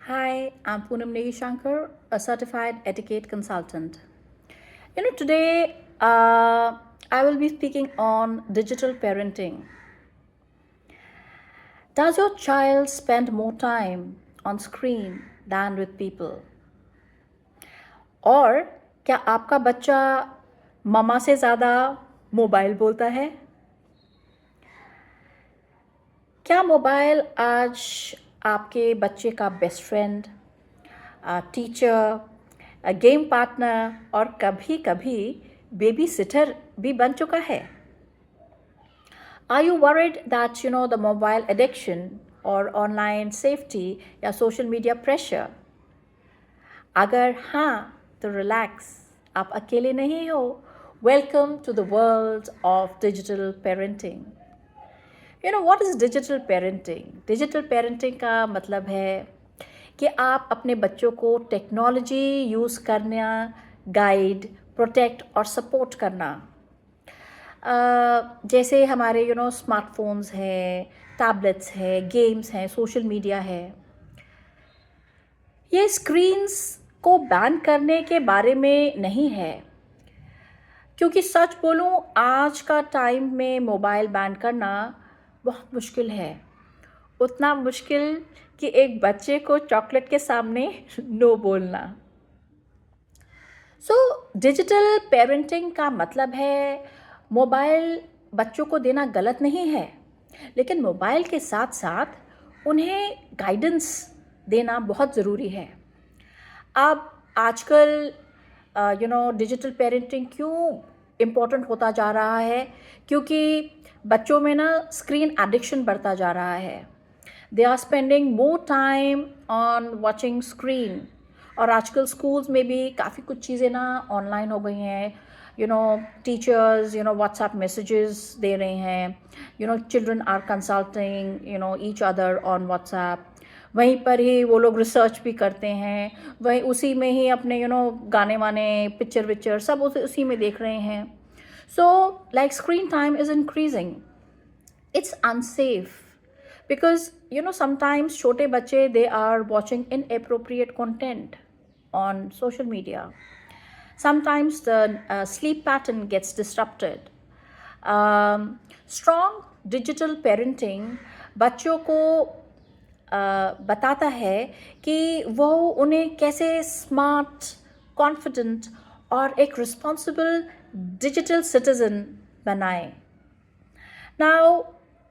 Hi, I'm Poonam Negishankar, a certified etiquette consultant. Today I will be speaking on digital parenting. Does your child spend more time on screen than with people? और क्या आपका बच्चा मम्मा से ज़्यादा mobile बोलता है? क्या mobile आज आपके बच्चे का best friend, teacher, game partner और कभी कभी बेबी सिटर भी बन चुका है? Are you worried that the mobile addiction or online safety या social media pressure? अगर हाँ तो रिलैक्स, आप अकेले नहीं हो. Welcome to the world of digital parenting. What is digital parenting? Digital parenting का मतलब है कि आप अपने बच्चों को टेक्नोलॉजी यूज़ करना, गाइड, प्रोटेक्ट और सपोर्ट करना. जैसे हमारे स्मार्टफोन्स हैं, टैबलेट्स हैं, गेम्स हैं, सोशल मीडिया है. ये स्क्रीन्स को बैन करने के बारे में नहीं है, क्योंकि सच बोलूं आज का टाइम में मोबाइल बैन करना बहुत मुश्किल है. उतना मुश्किल कि एक बच्चे को चॉकलेट के सामने नो बोलना. सो डिजिटल पेरेंटिंग का मतलब है मोबाइल बच्चों को देना गलत नहीं है, लेकिन मोबाइल के साथ साथ उन्हें गाइडेंस देना बहुत ज़रूरी है. अब आजकल डिजिटल पेरेंटिंग क्यों इम्पोर्टेंट होता जा रहा है? क्योंकि बच्चों में ना स्क्रीन एडिक्शन बढ़ता जा रहा है. They are spending more time on watching screen. और आजकल स्कूल्स में भी काफ़ी कुछ चीज़ें ना ऑनलाइन हो गई हैं. टीचर्स व्हाट्सएप मैसेजेस दे रहे हैं. Children are consulting each other on WhatsApp. वहीं पर ही वो लोग रिसर्च भी करते हैं. वहीं उसी में ही अपने गाने वाने, पिक्चर विक्चर सब उसी में देख रहे हैं. So like screen time is increasing. It's unsafe because sometimes छोटे बच्चे they are watching inappropriate content on social media. Sometimes the sleep pattern gets disrupted. Strong digital parenting बच्चों को बताता है कि वो उन्हें कैसे स्मार्ट, कॉन्फिडेंट और एक रिस्पॉन्सिबल डिजिटल सिटीजन बनाए. Now,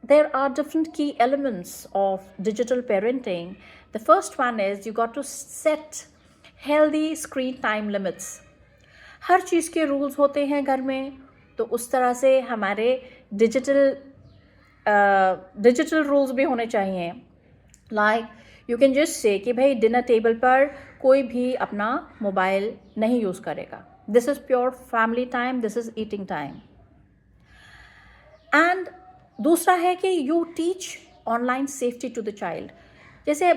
there are different key elements of digital parenting. The first one is you got to set healthy screen time limits. हर चीज़ के रूल्स होते हैं घर में, तो उस तरह से हमारे डिजिटल रूल्स भी होने चाहिए. Like you can just say कि भाई डिनर टेबल पर कोई भी अपना मोबाइल नहीं यूज़ करेगा. This is pure family time, this is eating time. And दूसरा है कि you teach online safety to the child. जैसे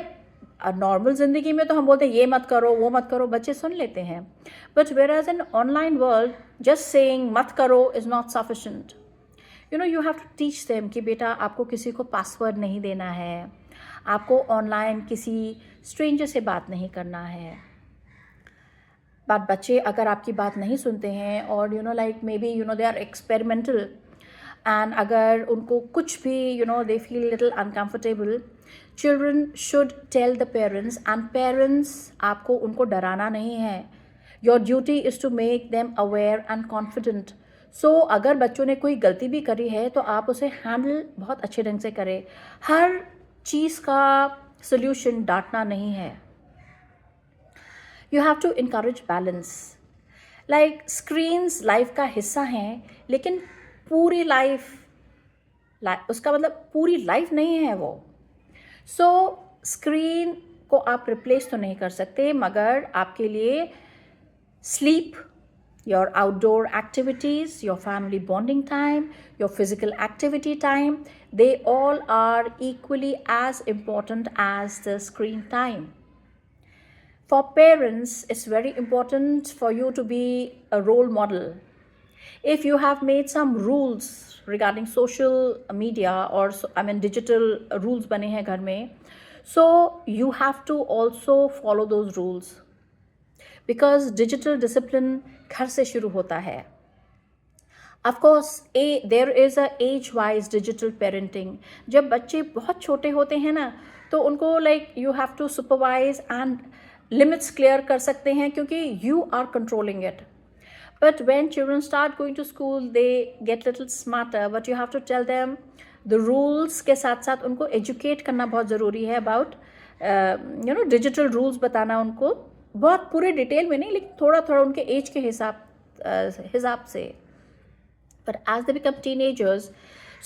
नॉर्मल ज़िंदगी में तो हम बोलते हैं ये मत करो, वो मत करो, बच्चे सुन लेते हैं. But where as in online world just saying मत करो is not sufficient. You have to teach them कि बेटा आपको किसी को पासवर्ड नहीं देना है, आपको ऑनलाइन किसी स्ट्रेंजर से बात नहीं करना है. बट बच्चे अगर आपकी बात नहीं सुनते हैं और like may be they are experimental and अगर उनको कुछ भी they feel little uncomfortable, children should tell the parents. And parents आपको उनको डराना नहीं है. Your duty is to make them aware and confident. So अगर बच्चों ने कोई गलती भी करी है तो आप उसे हैंडल बहुत अच्छे ढंग से करें. हर चीज़ का सोल्यूशन डांटना नहीं है. You have to encourage balance. Like screens life का हिस्सा हैं, लेकिन पूरी लाइफ उसका मतलब पूरी लाइफ नहीं है वो. सो स्क्रीन को आप रिप्लेस तो नहीं कर सकते, मगर आपके लिए sleep, your outdoor activities, your family bonding time, your physical activity time, they all are equally as important as the screen time. For parents, it's very important for you to be a role model. If you have made some rules regarding social media or digital rules बने हैं घर में, So you have to also follow those rules, because digital discipline घर से शुरू होता है. Of course, there is a age-wise digital parenting. जब बच्चे बहुत छोटे होते हैं ना, तो उनको like you have to supervise and limits clear कर सकते हैं, क्योंकि you are controlling it. But when children start going to school, they get little smarter. But you have to tell them the rules के साथ साथ उनको educate करना बहुत ज़रूरी है about digital rules बताना उनको, बहुत पूरे डिटेल में नहीं, लेकिन थोड़ा थोड़ा उनके एज के हिसाब से. But as they become teenagers,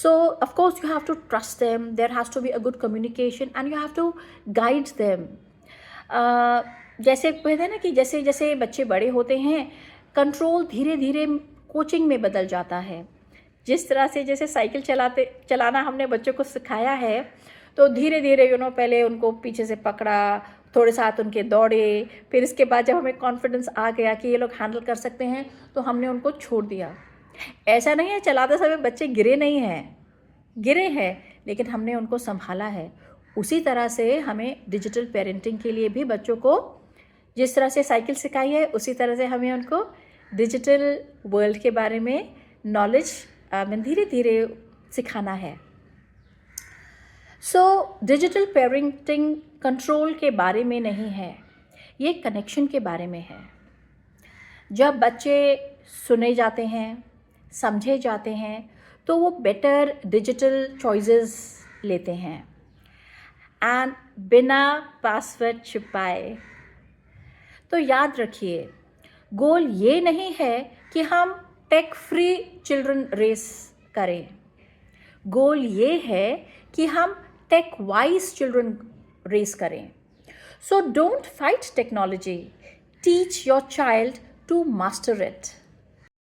so of course you have to trust them, there has to be a good communication and you have to guide them. जैसे कहते हैं ना कि जैसे जैसे बच्चे बड़े होते हैं, कंट्रोल धीरे धीरे कोचिंग में बदल जाता है. जिस तरह से जैसे साइकिल चलाना हमने बच्चों को सिखाया है, तो धीरे धीरे पहले उनको पीछे से पकड़ा, थोड़े साथ उनके दौड़े, फिर इसके बाद जब हमें कॉन्फिडेंस आ गया कि ये लोग हैंडल कर सकते हैं, तो हमने उनको छोड़ दिया. ऐसा नहीं है चलाते समय बच्चे गिरे नहीं हैं, गिरे हैं, लेकिन हमने उनको संभाला है. उसी तरह से हमें डिजिटल पेरेंटिंग के लिए भी बच्चों को जिस तरह से साइकिल सिखाई है, उसी तरह से हमें उनको डिजिटल वर्ल्ड के बारे में नॉलेज धीरे धीरे सिखाना है. सो डिजिटल पेरेंटिंग कंट्रोल के बारे में नहीं है, ये कनेक्शन के बारे में है. जब बच्चे सुने जाते हैं, समझे जाते हैं, तो वो बेटर डिजिटल चॉइसेस लेते हैं. एंड बिना पासवर्ड छुपाए. तो याद रखिए, गोल ये नहीं है कि हम टेक फ्री चिल्ड्रन रेस करें. गोल ये है कि हम टेक वाइज चिल्ड्रन रेस करें. So don't fight technology, teach your child to master it.